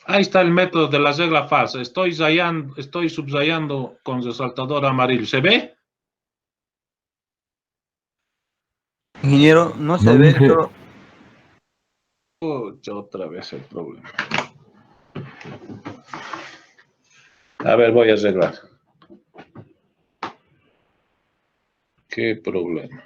Ahí está el método de la regla falsa. Estoy subrayando con resaltador amarillo. ¿Se ve? Ingeniero, no se No ve, dice. solo... Pucha, otra vez el problema. A ver, voy a arreglar. ¿Qué problema?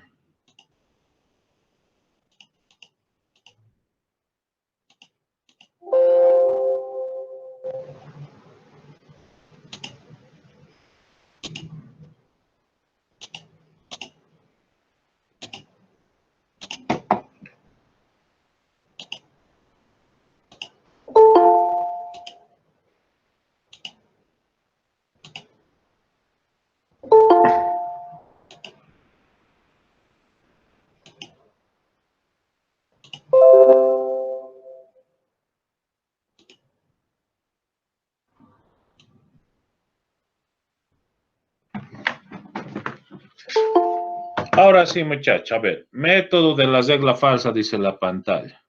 Ahora sí, muchacha, a ver. Método de la regla falsa, dice la pantalla.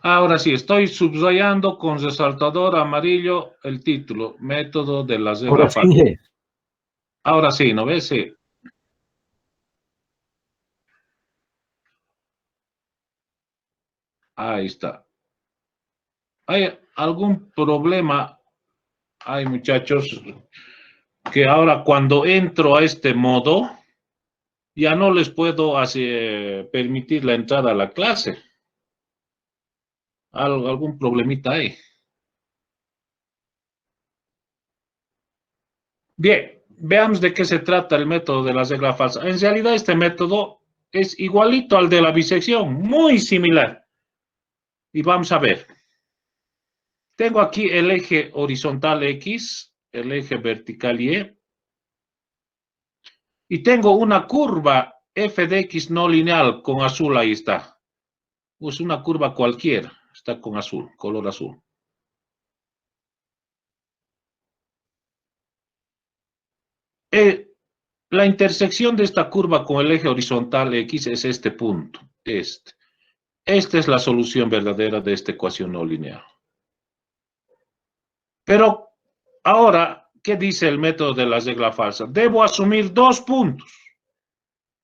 Ahora sí, estoy subrayando con resaltador amarillo el título, método de la regla Ahora falsa. sí. Ahora sí, ¿no ves? Sí. Ahí está. ¿Hay algún problema? Hay muchachos que ahora cuando entro a este modo, ya no les puedo permitir la entrada a la clase. ¿Algún problemita hay? Bien, veamos de qué se trata el método de la regla falsa. En realidad este método es igualito al de la bisección, muy similar. Y vamos a ver. Tengo aquí el eje horizontal X, el eje vertical Y, y tengo una curva f de x no lineal con azul, ahí está. Es una curva cualquiera, está con azul, color azul. La intersección de esta curva con el eje horizontal X es este punto, este. Esta es la solución verdadera de esta ecuación no lineal. Pero ahora, ¿qué dice el método de la regla falsa? Debo asumir dos puntos.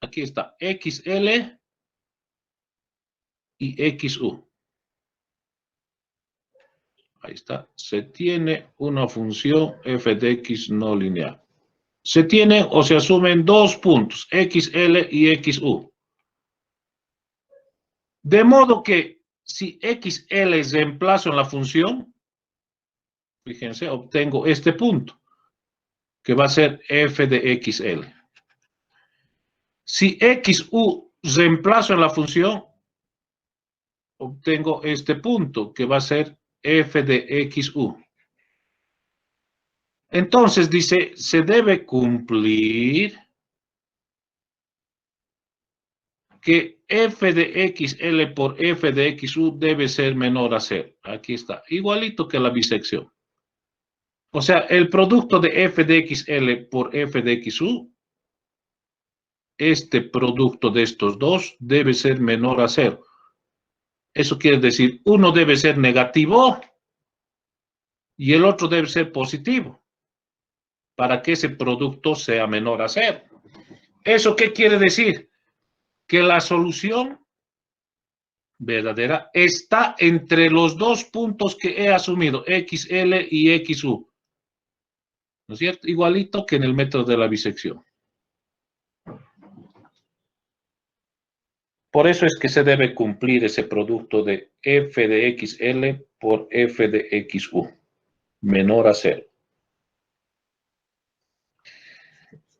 Aquí está, XL y XU. Ahí está. Se tiene una función f de x no lineal. Se tienen o se asumen dos puntos, XL y XU. De modo que si XL reemplazo en la función, fíjense, obtengo este punto, que va a ser f de XL. Si XU reemplazo en la función, obtengo este punto, que va a ser f de XU. Entonces dice, se debe cumplir que f de XL por f de XU debe ser menor a 0. Aquí está, igualito que la bisección. O sea, el producto de f de XL por f de XU, este producto de estos dos debe ser menor a 0. Eso quiere decir, uno debe ser negativo y el otro debe ser positivo, para que ese producto sea menor a 0. ¿Eso qué quiere decir? Que la solución verdadera está entre los dos puntos que he asumido, XL y XU. ¿No es cierto? Igualito que en el método de la bisección. Por eso es que se debe cumplir ese producto de f de XL por f de XU, menor a 0.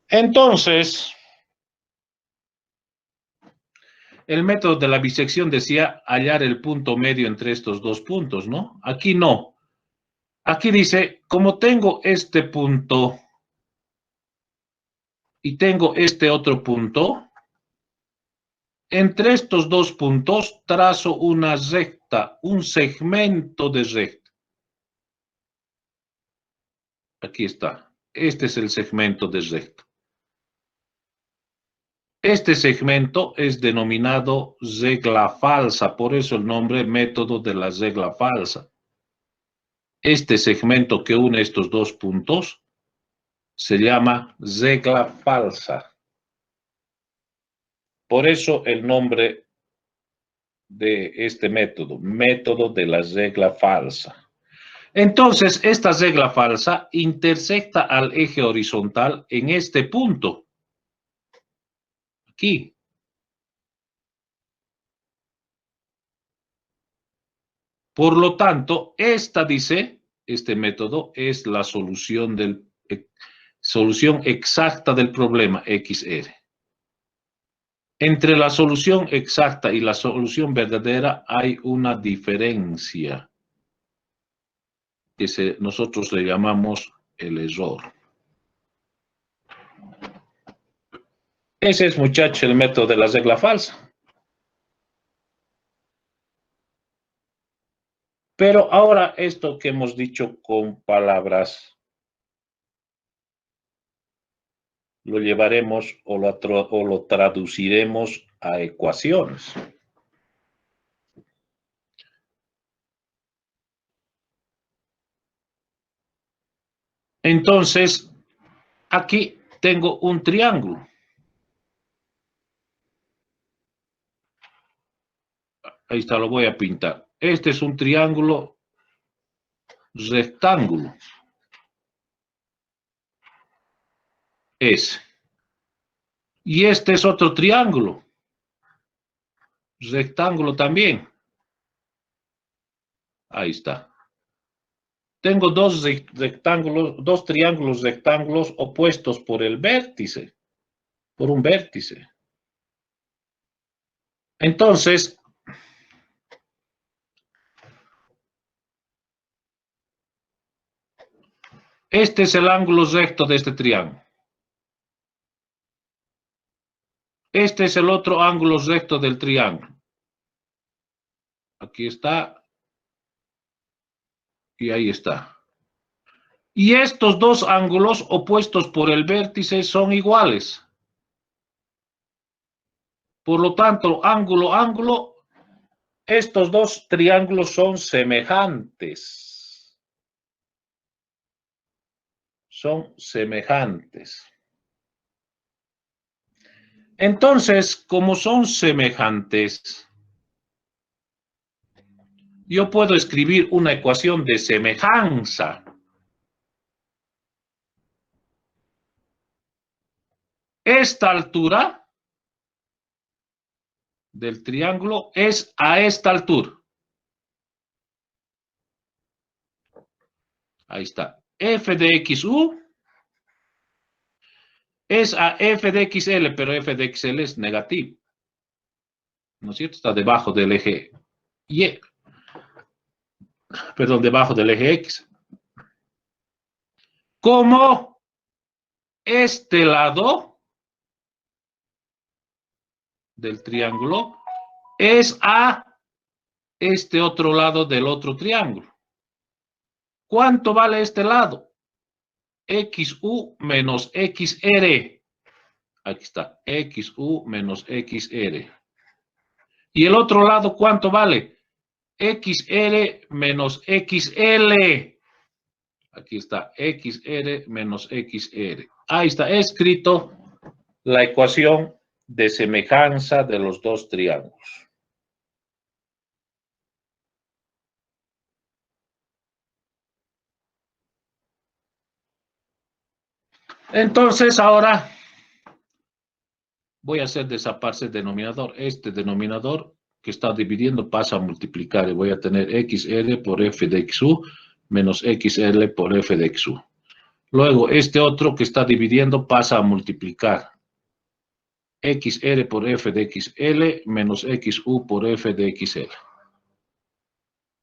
Entonces, el método de la bisección decía hallar el punto medio entre estos dos puntos, ¿no? Aquí no. Aquí dice, como tengo este punto y tengo este otro punto, entre estos dos puntos trazo una recta, un segmento de recta. Aquí está. Este es el segmento de recta. Este segmento es denominado regla falsa, por eso el nombre método de la regla falsa. Este segmento que une estos dos puntos se llama regla falsa. Por eso el nombre de este método, método de la regla falsa. Entonces, esta regla falsa intersecta al eje horizontal en este punto. Aquí. Por lo tanto, este método es la solución exacta del problema XR. Entre la solución exacta y la solución verdadera hay una diferencia que nosotros le llamamos el error. Ese es, muchachos, el método de la regla falsa. Pero ahora esto que hemos dicho con palabras, lo llevaremos o lo traduciremos a ecuaciones. Entonces, aquí tengo un triángulo. Ahí está, lo voy a pintar. Este es un triángulo rectángulo. Ese. Y este es otro triángulo. Rectángulo también. Ahí está. Tengo dos triángulos rectángulos opuestos por el vértice. Por un vértice. Entonces, este es el ángulo recto de este triángulo. Este es el otro ángulo recto del triángulo. Aquí está. Y ahí está. Y estos dos ángulos opuestos por el vértice son iguales. Por lo tanto, ángulo, ángulo, estos dos triángulos son semejantes. Son semejantes. Entonces, como son semejantes, yo puedo escribir una ecuación de semejanza. Esta altura del triángulo es a esta altura. Ahí está. F de XU es a F de XL, pero F de XL es negativo. ¿No es cierto? Está debajo del eje Y. Perdón, debajo del eje X. Como este lado del triángulo es a este otro lado del otro triángulo. ¿Cuánto vale este lado? XU menos XR. Aquí está, XU menos XR. ¿Y el otro lado cuánto vale? XR menos XL. Aquí está, XR menos XR. Ahí está escrito la ecuación de semejanza de los dos triángulos. Entonces, ahora voy a hacer desaparecer el denominador. Este denominador que está dividiendo pasa a multiplicar y voy a tener XR por F de XU menos XL por F de XU. Luego, este otro que está dividiendo pasa a multiplicar. XR por F de XL menos XU por F de XL.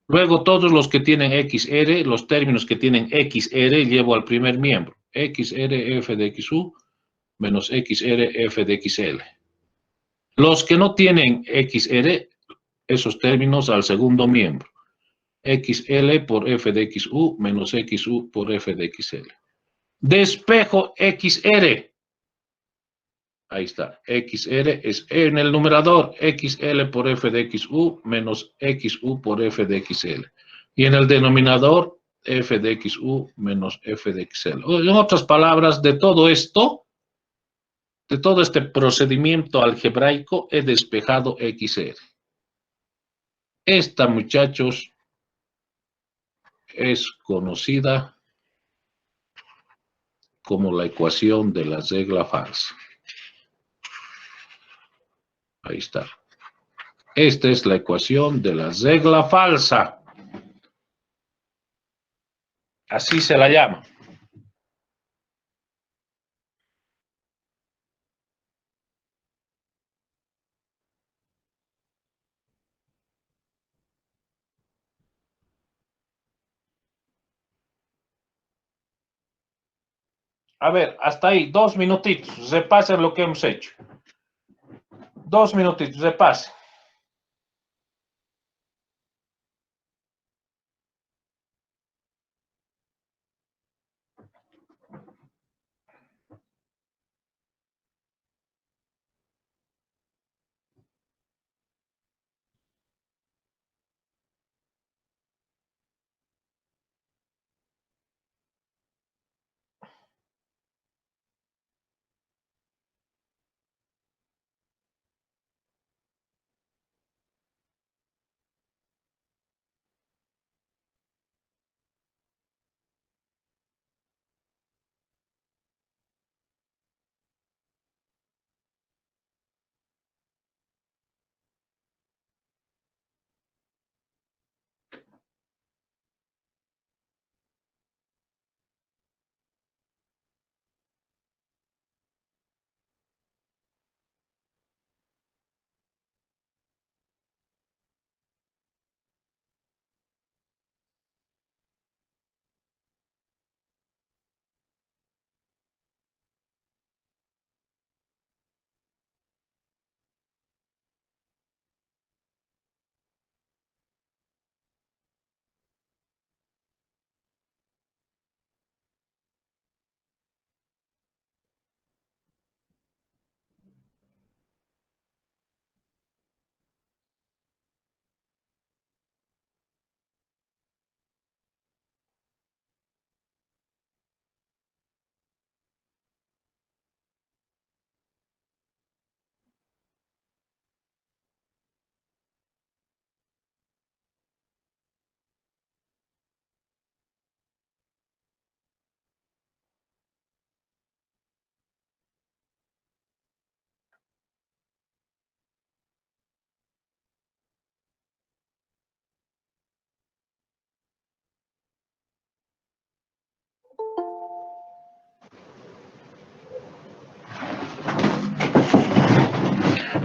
Luego, todos los que tienen XR, los términos que tienen XR, llevo al primer miembro. XR F de XU menos XR F de XL. Los que no tienen XR, esos términos al segundo miembro. XL por F de XU menos XU por F de XL. Despejo XR. Ahí está. XR es en el numerador XL por F de XU menos XU por F de XL. Y en el denominador F de XU menos F de XL. En otras palabras, de todo esto, de todo este procedimiento algebraico, he despejado XR. Esta, muchachos, es conocida como la ecuación de la regla falsa. Ahí está. Esta es la ecuación de la regla falsa. Así se la llama. A ver, hasta ahí, 2 minutitos. Repasen lo que hemos hecho. 2 minutitos, repasen.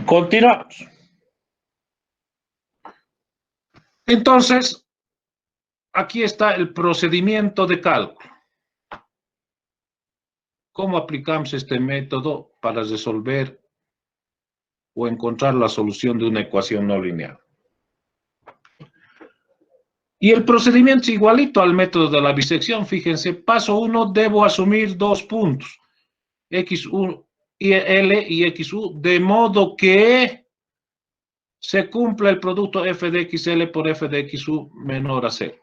Continuamos. Entonces, aquí está el procedimiento de cálculo. ¿Cómo aplicamos este método para resolver o encontrar la solución de una ecuación no lineal? Y el procedimiento es igualito al método de la bisección. Fíjense, paso 1, debo asumir 2 puntos, XU y L y XU, de modo que se cumpla el producto f de XL por f de XU menor a 0.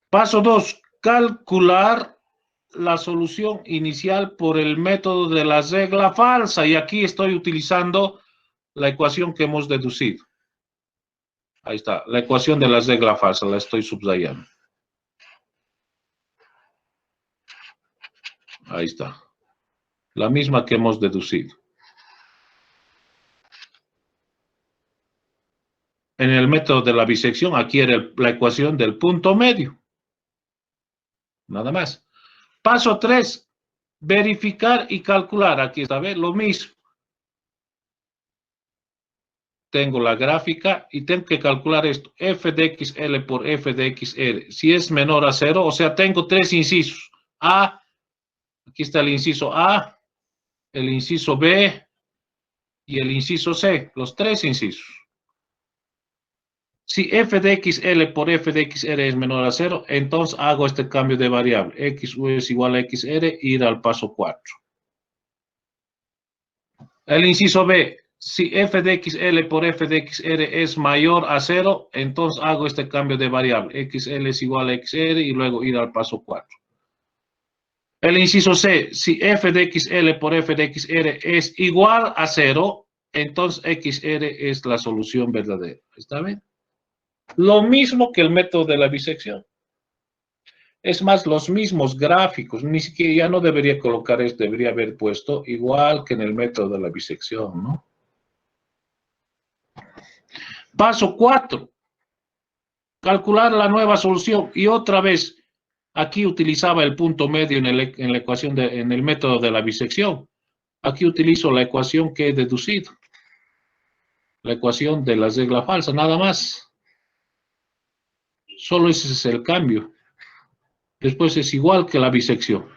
Paso 2, calcular la solución inicial por el método de la regla falsa. Y aquí estoy utilizando la ecuación que hemos deducido. Ahí está, la ecuación de la regla falsa, la estoy subrayando. Ahí está. La misma que hemos deducido. En el método de la bisección, aquí era la ecuación del punto medio. Nada más. Paso 3, verificar y calcular. Aquí está, ¿ves? Lo mismo. Tengo la gráfica y tengo que calcular esto. F de XL por F de XL. Si es menor a 0, o sea, tengo 3 incisos. A, aquí está el inciso A, el inciso B y el inciso C. Los 3 incisos. Si f de xl por f de xr es menor a 0, entonces hago este cambio de variable. xu es igual a xr, ir al paso 4. El inciso B, si f de xl por f de xr es mayor a 0, entonces hago este cambio de variable. xl es igual a xr y luego ir al paso 4. El inciso C, si f de xl por f de xr es igual a 0, entonces xr es la solución verdadera. ¿Está bien? Lo mismo que el método de la bisección. Es más, los mismos gráficos, ni siquiera ya no debería colocar esto, debería haber puesto igual que en el método de la bisección, ¿no? Paso 4. Calcular la nueva solución. Y otra vez, aquí utilizaba el punto medio en la ecuación en el método de la bisección. Aquí utilizo la ecuación que he deducido. La ecuación de la regla falsa, nada más. Solo ese es el cambio. Después es igual que la bisección.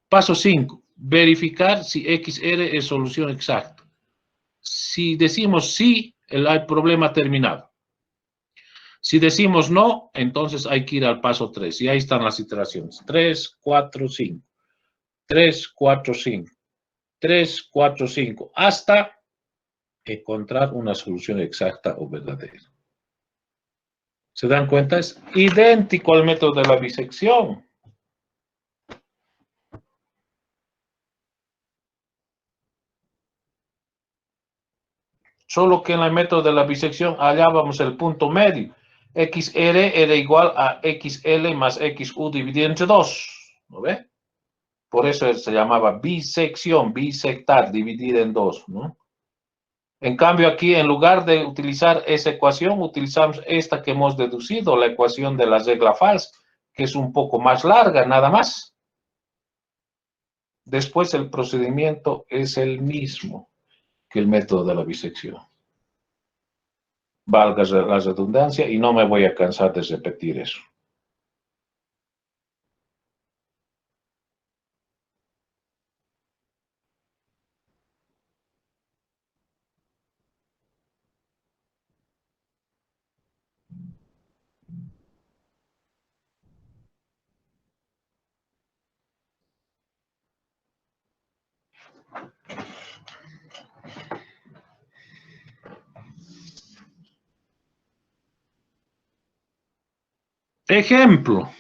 Paso 5. Verificar si XR es solución exacta. Si decimos sí, el problema terminado. Si decimos no, entonces hay que ir al paso 3. Y ahí están las iteraciones. 3, 4, 5. 3, 4, 5. 3, 4, 5. Hasta encontrar una solución exacta o verdadera. ¿Se dan cuenta? Es idéntico al método de la bisección. Solo que en el método de la bisección hallábamos el punto medio. XR era igual a XL más XU dividido entre 2. ¿No ve? Por eso se llamaba bisección, bisectar, dividida en 2, ¿no? En cambio aquí, en lugar de utilizar esa ecuación, utilizamos esta que hemos deducido, la ecuación de la regla falsa, que es un poco más larga, nada más. Después el procedimiento es el mismo que el método de la bisección. Valga la redundancia y no me voy a cansar de repetir eso. Ejemplo.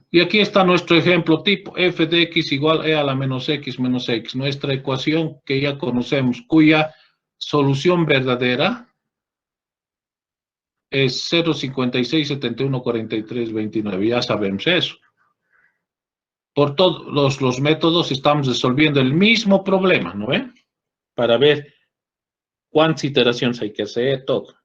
Y aquí está nuestro ejemplo tipo, f de x igual a la menos x, nuestra ecuación que ya conocemos, cuya solución verdadera es 0,56, 71, 43, 29, ya sabemos eso. Por todos los métodos estamos resolviendo el mismo problema, ¿no ven? Para ver cuántas iteraciones hay que hacer, todo.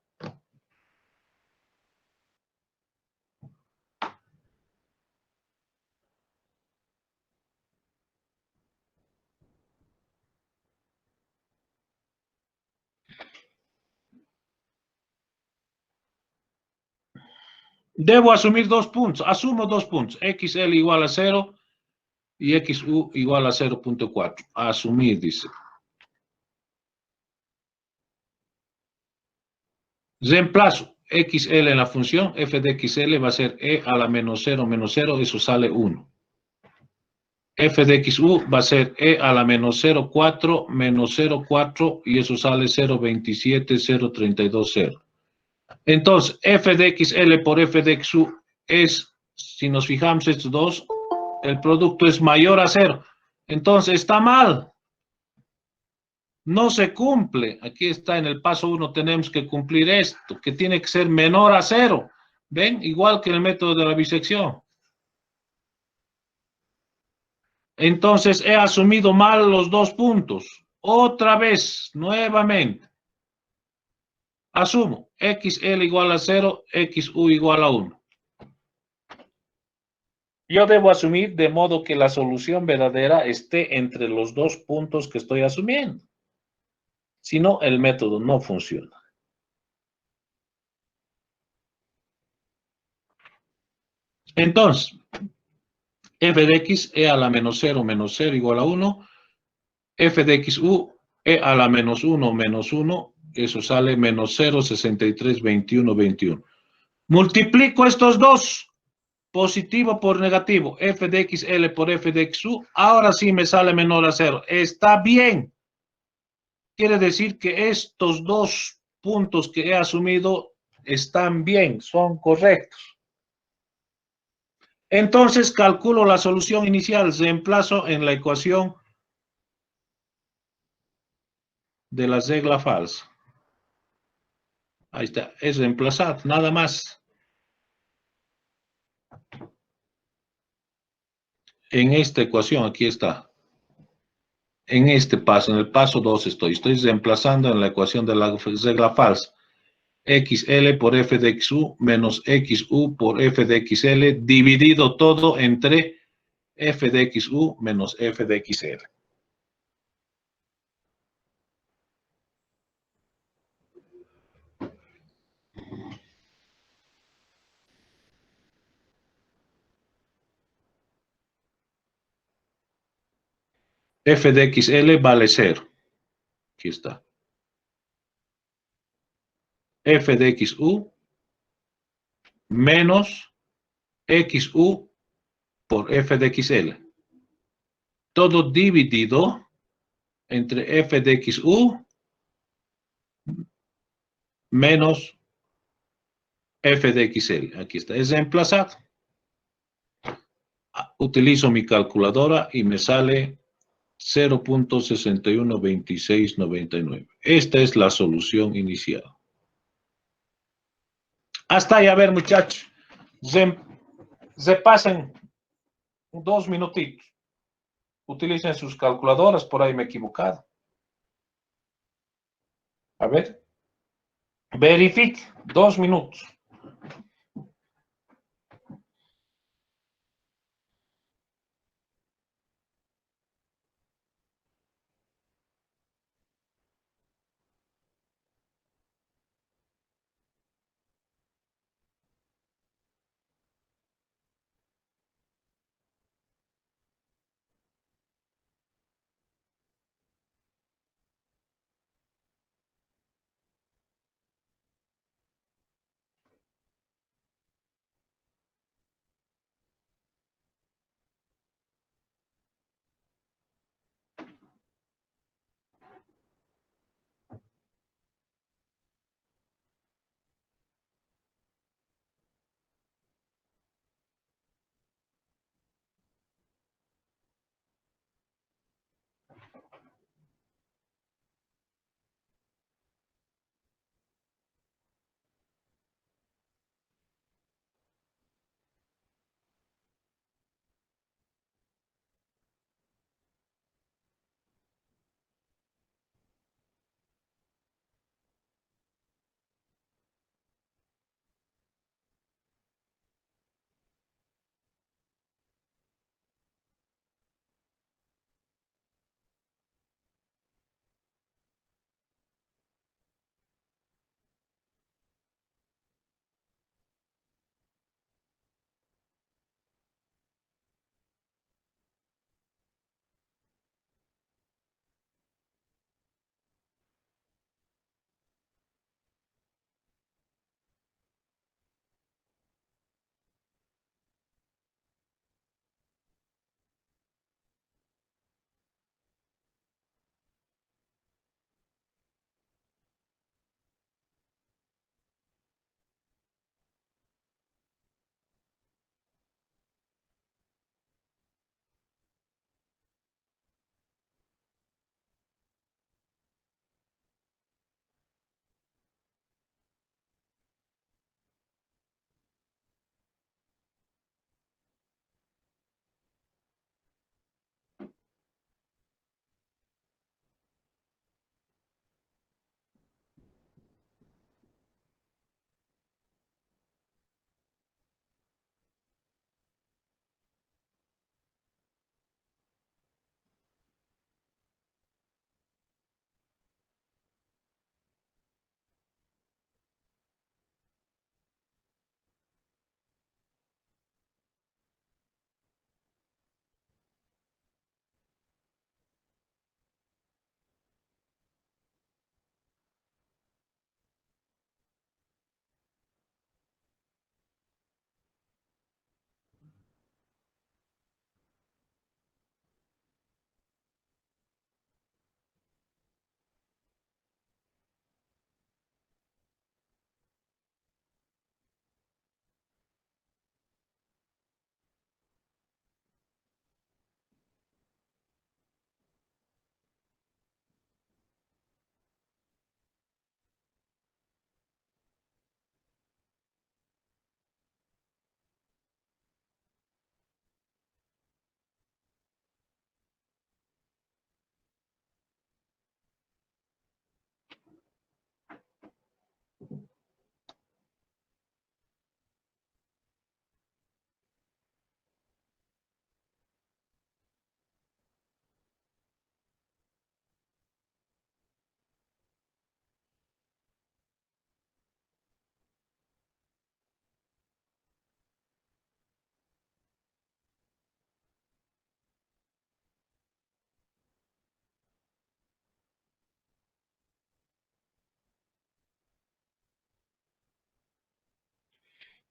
Debo asumir 2 puntos. Asumo 2 puntos. XL igual a 0 y XU igual a 0.4. Asumir, dice. Reemplazo XL en la función. F de XL va a ser E a la menos 0, eso sale 1. F de XU va a ser E a la menos 0,4, menos 0,4 y eso sale 0,27, 0,32, 0. Entonces, f de xl por f de xu es, si nos fijamos estos dos, el producto es mayor a 0. Entonces, está mal. No se cumple. Aquí está en el paso 1, tenemos que cumplir esto, que tiene que ser menor a 0. ¿Ven? Igual que en el método de la bisección. Entonces, he asumido mal los 2 puntos. Otra vez, nuevamente. Asumo, XL igual a 0, XU igual a 1. Yo debo asumir de modo que la solución verdadera esté entre los 2 puntos que estoy asumiendo. Si no, el método no funciona. Entonces, f de x e a la menos 0 igual a 1. F de xu e a la menos 1 menos 1 Eso sale menos 0,63, 21, 21. Multiplico estos dos, positivo por negativo, f de xl por f de xu, ahora sí me sale menor a 0. Está bien. Quiere decir que estos dos puntos que he asumido están bien, son correctos. Entonces calculo la solución inicial, reemplazo en la ecuación de la regla falsa. Ahí está, es reemplazar, nada más. En esta ecuación, aquí está. En este paso, en el paso 2 estoy reemplazando en la ecuación de la regla falsa. XL por f de xu menos xu por f de xl dividido todo entre f de xu menos f de xl. F de xl vale 0. Aquí está. F de xu menos xu por f de xl. Todo dividido entre f de xu menos f de xl. Aquí está. Es reemplazado. Utilizo mi calculadora y me sale 0.612699. Esta es la solución inicial. Hasta ahí, a ver, muchachos. Se pasen 2 minutitos. Utilicen sus calculadoras, por ahí me he equivocado. A ver. Verifique. 2 minutos.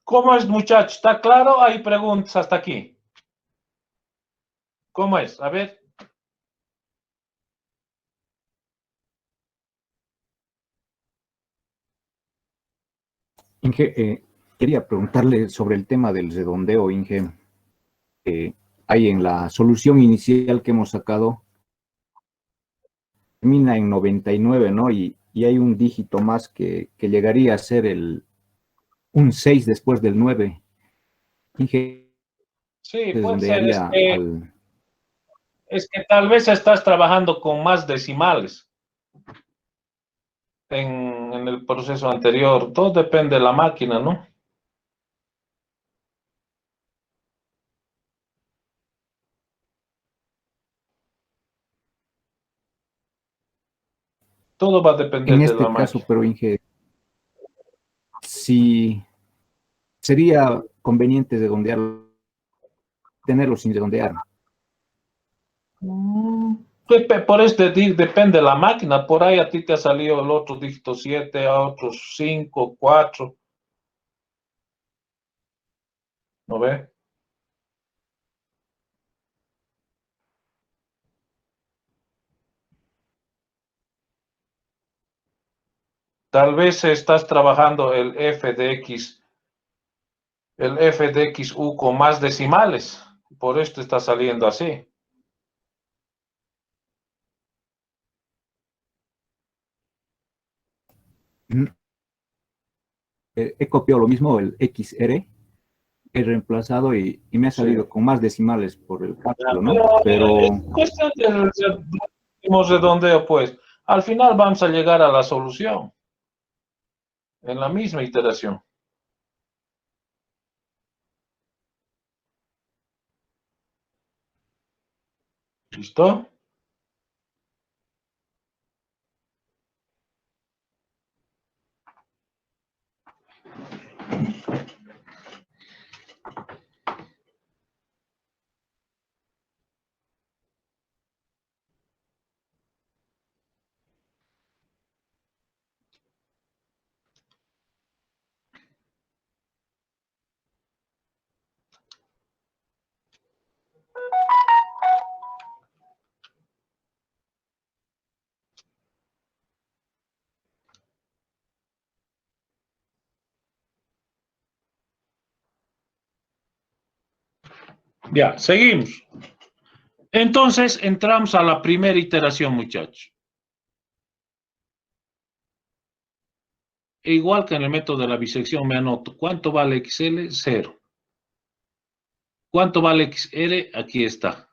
¿Cómo es, muchachos? ¿Está claro? Hay preguntas hasta aquí. ¿Cómo es? A ver. Inge, quería preguntarle sobre el tema del redondeo, Inge. Hay en la solución inicial que hemos sacado, termina en 99, ¿no? Y hay un dígito más que llegaría a ser un 6 después del 9. Inge, Sí, puede ser. redondearía al... Es que tal vez estás trabajando con más decimales en el proceso anterior. Todo depende de la máquina, ¿no? Todo va a depender En de la este caso, máquina. pero Inge, si sería conveniente redondear, tenerlo sin redondear. Por este depende de la máquina. Por ahí a ti te ha salido el otro dígito 7, a otros 5, 4. ¿No ve? Tal vez estás trabajando el f de xu con más decimales. Por esto está saliendo así. He copiado lo mismo, el XR, he reemplazado y me ha Sí. salido con más decimales por el cálculo, ¿no? Pero es Pero cuestión de redondeo, pues. Al final vamos a llegar a la solución en la misma iteración. ¿Listo? Ya, seguimos. Entonces, entramos a la primera iteración, muchachos. E igual que en el método de la bisección, me anoto. ¿Cuánto vale XL? 0. ¿Cuánto vale XR? Aquí está.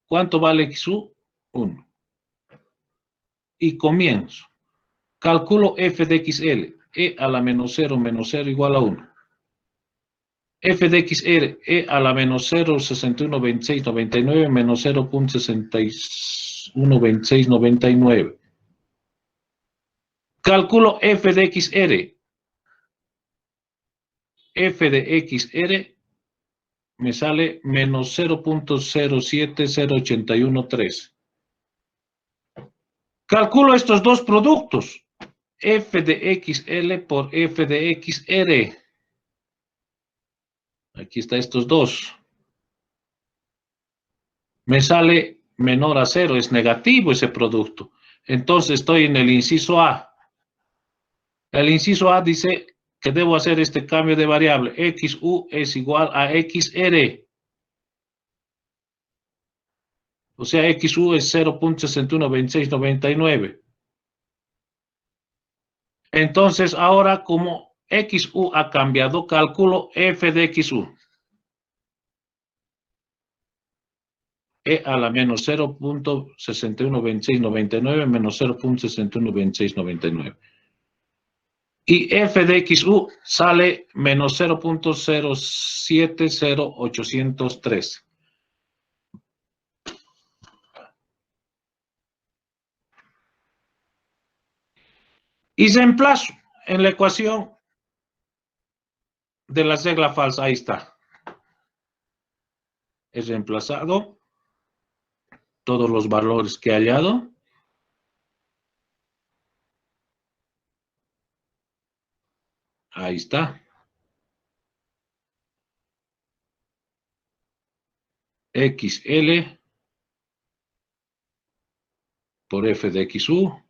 ¿Cuánto vale XU? 1. Y comienzo. Calculo f de XL. E a la menos 0 igual a 1. F de XR, E a la menos 0,612699 menos 0.612699. Calculo F de XR. F de XR me sale menos 0.070813. Calculo estos dos productos. F de XL por F de XR. Aquí está estos dos. Me sale menor a 0, es negativo ese producto. Entonces estoy en el inciso A. El inciso A dice que debo hacer este cambio de variable. XU es igual a XR. O sea, XU es 0.612699. Entonces, ahora como XU ha cambiado, calculo F de XU. E a la menos 0.612699 menos 0.612699. Y F de XU sale menos 0.070813. Y reemplazo en la ecuación de la regla falsa. Ahí está. He reemplazado todos los valores que he hallado. Ahí está. XL por f de XU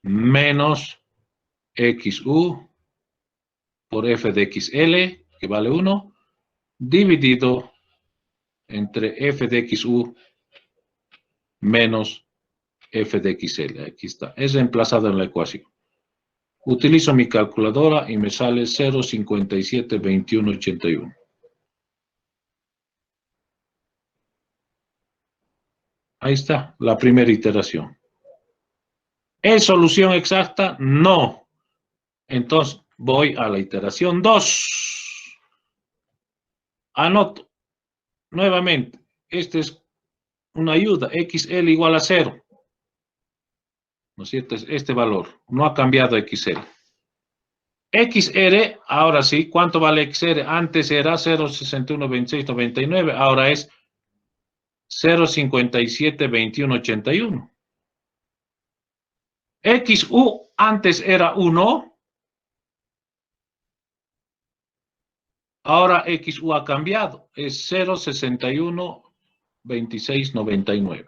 menos XU por f de XL, que vale 1, dividido entre f de XU menos f de XL. Aquí está. Es reemplazado en la ecuación. Utilizo mi calculadora y me sale 0,572181. Ahí está, la primera iteración. ¿Es solución exacta? No. Entonces, voy a la iteración 2. Anoto nuevamente. Esta es una ayuda. XL igual a 0. ¿No es cierto? Es este valor. No ha cambiado XL. XR, ahora sí, ¿cuánto vale XR? Antes era 0,612699, ahora es 0,572181. XU antes era 1, ahora XU ha cambiado, es 0,612699.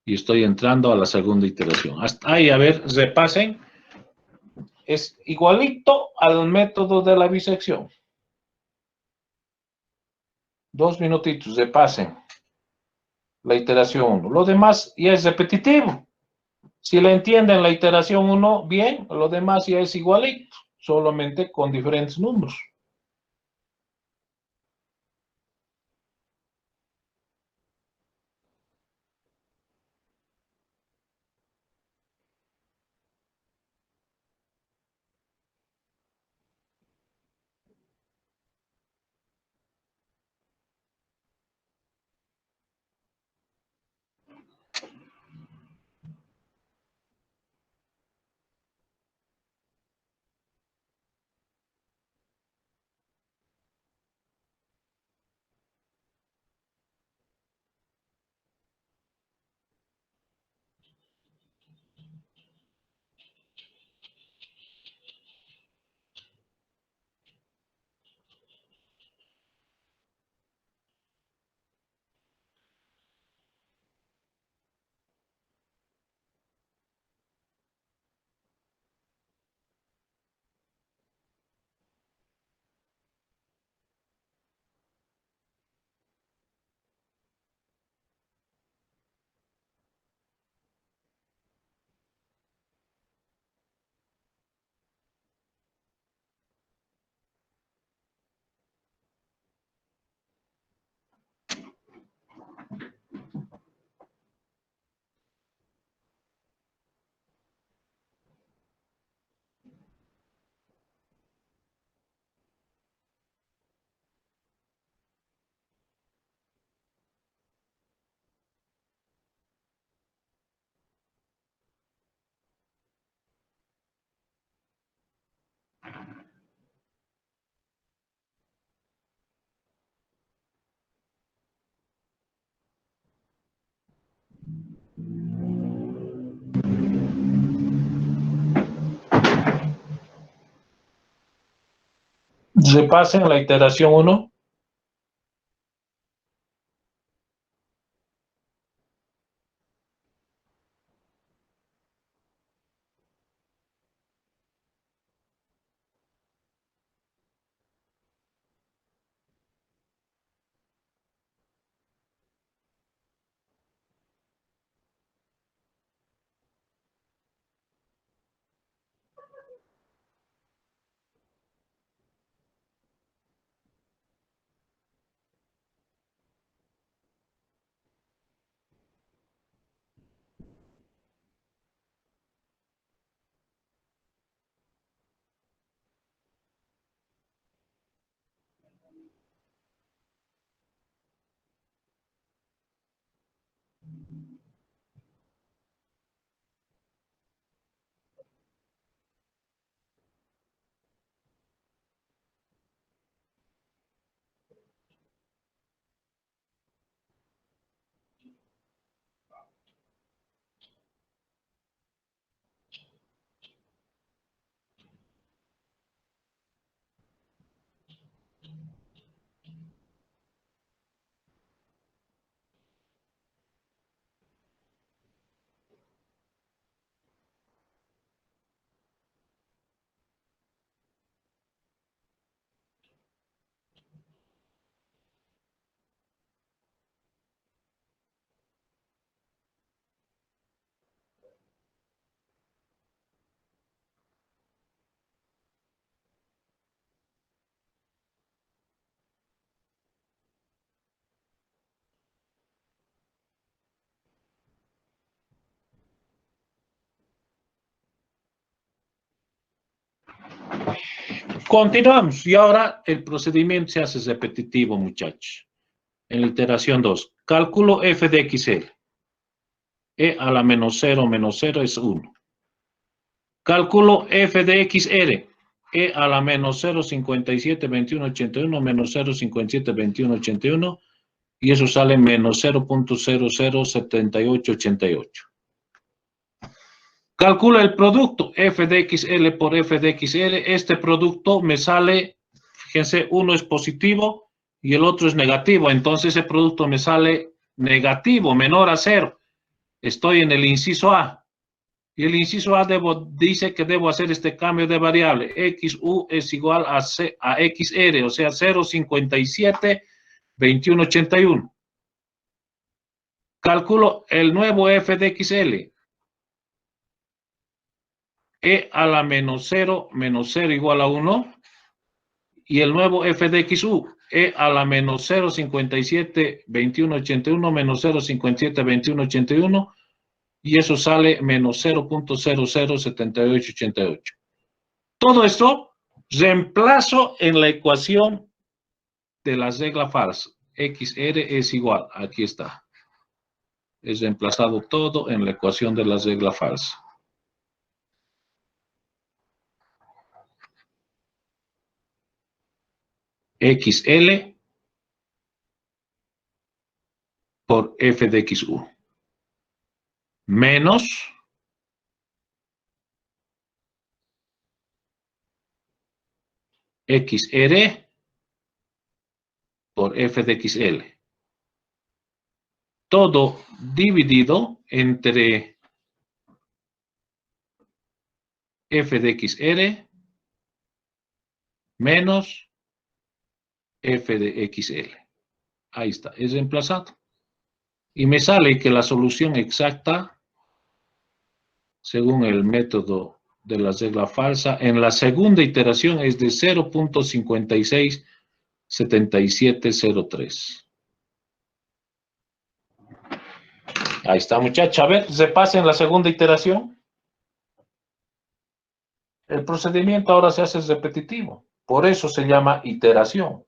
Y estoy entrando a la segunda iteración. Hasta ahí, a ver, repasen. Es igualito al método de la bisección. 2 minutitos, repasen la iteración 1. Lo demás ya es repetitivo. Si le entienden la iteración 1 bien, lo demás ya es igualito, solamente con diferentes números. Repasen la iteración 1. Continuamos. Y ahora el procedimiento se hace repetitivo, muchachos. En la iteración 2. Calculo f de xl. E a la menos 0 es 1. Calculo f de xr. E a la menos 0,57, 21, 81 menos 0,57, 21, 81. Y eso sale menos 0.007888. Calcula el producto f de xl por f de xl. Este producto me sale, fíjense, uno es positivo y el otro es negativo. Entonces ese producto me sale negativo, menor a 0. Estoy en el inciso A. Y el inciso A dice que debo hacer este cambio de variable. XU es igual a XR, o sea, 0,57, 21, 81. Calculo el nuevo f de xl. E a la menos 0 igual a 1. Y el nuevo f de xu. E a la menos 0,57, 21, 81 menos 0,57, 21, 81. Y eso sale menos 0.007888. Todo esto reemplazo en la ecuación de la regla falsa. XR es igual. Aquí está. Es reemplazado todo en la ecuación de la regla falsa. XL por f de xu menos XR por f de xl. Todo dividido entre f de xr menos f de xl. Ahí está, es reemplazado. Y me sale que la solución exacta, según el método de la regla falsa, en la segunda iteración es de 0.567703. Ahí está, muchachos. A ver, repasen la segunda iteración. El procedimiento ahora se hace repetitivo. Por eso se llama iteración.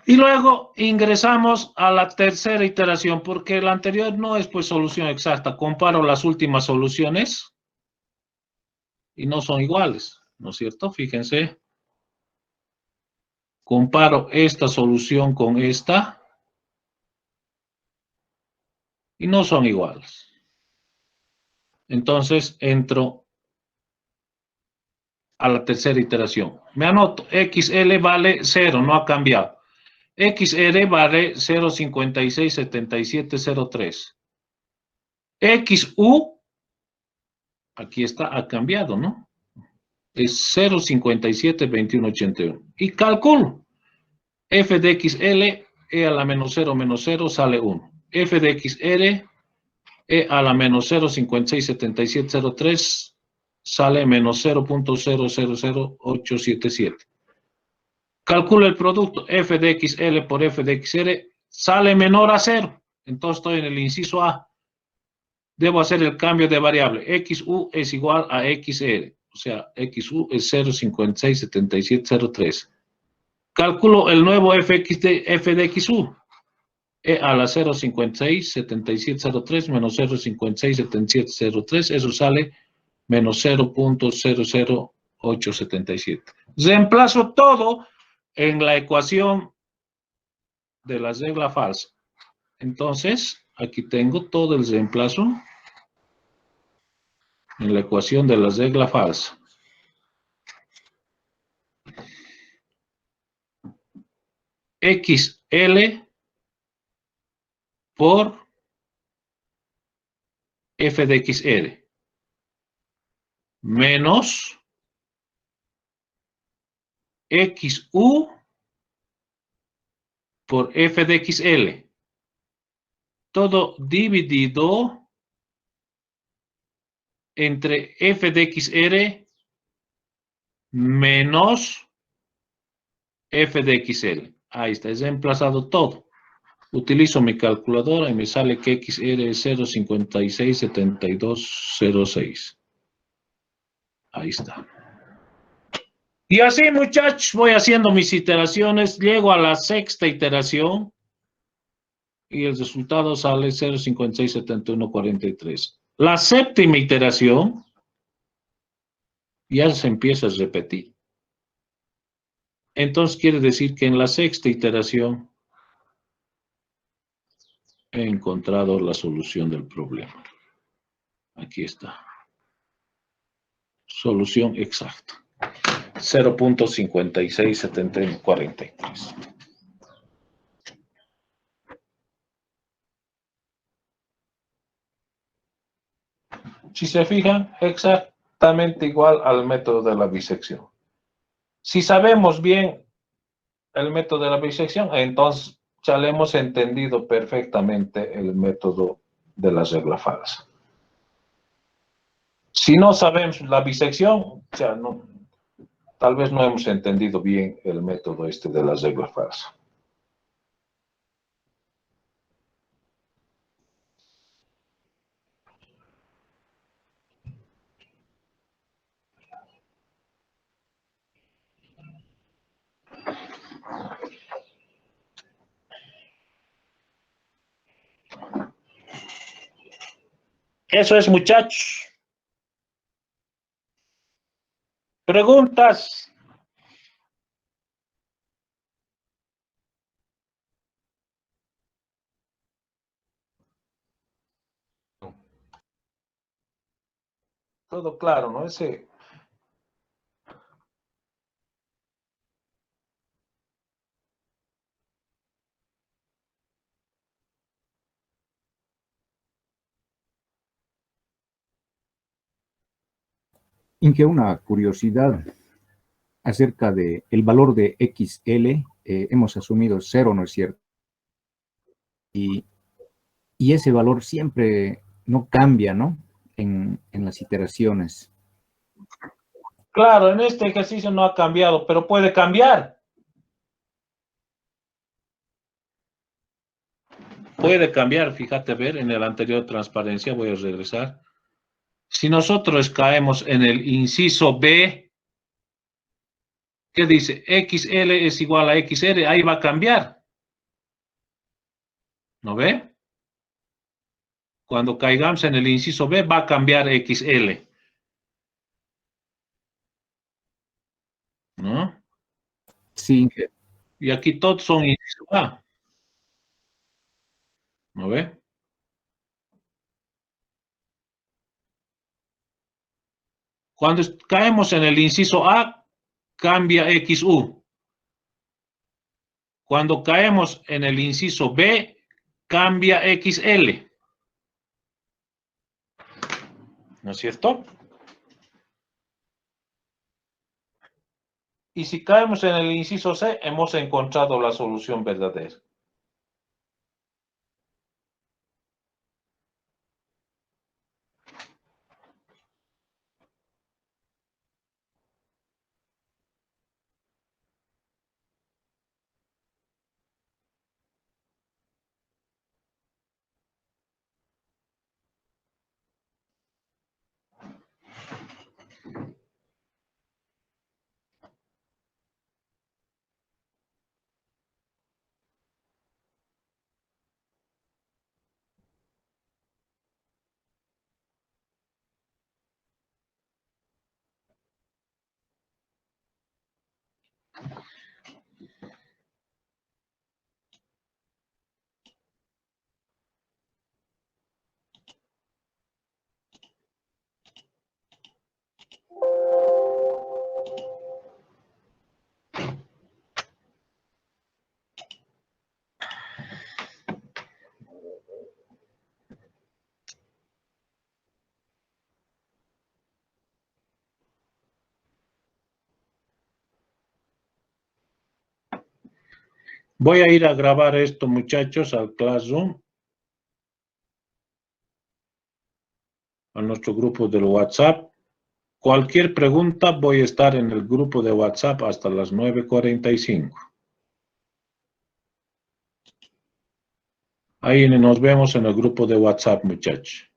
Y luego ingresamos a la tercera iteración, porque la anterior no es pues solución exacta. Comparo las últimas soluciones y no son iguales, ¿no es cierto? Fíjense. Comparo esta solución con esta y no son iguales. Entonces entro a la tercera iteración. Me anoto, XL vale 0, no ha cambiado. XR vale 0.567703. XU, aquí está, ha cambiado, ¿no? Es 0.572181. Y calculo. F de XL, E a la menos 0 sale 1. F de XR E a la menos 0.567703 sale menos 0.000877. Calcula el producto f de xl por f de xr, sale menor a 0. Entonces estoy en el inciso A. Debo hacer el cambio de variable. XU es igual a XR. O sea, XU es 0.567703. Calculo el nuevo f de XU. E a la 0.567703 menos 0.567703. Eso sale menos 0.00877. Reemplazo todo en la ecuación de la regla falsa. Entonces, aquí tengo todo el reemplazo en la ecuación de la regla falsa. XL por f de XR menos XU por f de XL. Todo dividido entre f de XR menos f de XL. Ahí está, es reemplazado todo. Utilizo mi calculadora y me sale que XR es 0.567206. Ahí está. Y así, muchachos, voy haciendo mis iteraciones. Llego a la sexta iteración y el resultado sale 0.567143. La séptima iteración ya se empieza a repetir. Entonces quiere decir que en la sexta iteración he encontrado la solución del problema. Aquí está. Solución exacta. 0.567143. Si se fijan, exactamente igual al método de la bisección. Si sabemos bien el método de la bisección, entonces ya le hemos entendido perfectamente el método de la regla falsa. Si no sabemos la bisección, ya no, tal vez no hemos entendido bien el método este de la regla falsa. Eso es, muchachos. ¿Preguntas? Todo claro, ¿no? Ese. Inge, una curiosidad acerca del valor de XL. Hemos asumido 0, ¿no es cierto? Y ese valor siempre no cambia, ¿no? En las iteraciones. Claro, en este ejercicio no ha cambiado, pero puede cambiar. Puede cambiar, fíjate, ver, en el anterior transparencia, voy a regresar. Si nosotros caemos en el inciso B, ¿qué dice? XL es igual a XR, ahí va a cambiar. ¿No ve? Cuando caigamos en el inciso B, va a cambiar XL. ¿No? Sí, Inge. Y aquí todos son inciso A. ¿No ve? Cuando caemos en el inciso A, cambia XU. Cuando caemos en el inciso B, cambia XL. ¿No es cierto? Y si caemos en el inciso C, hemos encontrado la solución verdadera. Voy a ir a grabar esto, muchachos, al Classroom, a nuestro grupo del WhatsApp. Cualquier pregunta, voy a estar en el grupo de WhatsApp hasta las 9:45. Ahí nos vemos en el grupo de WhatsApp, muchachos.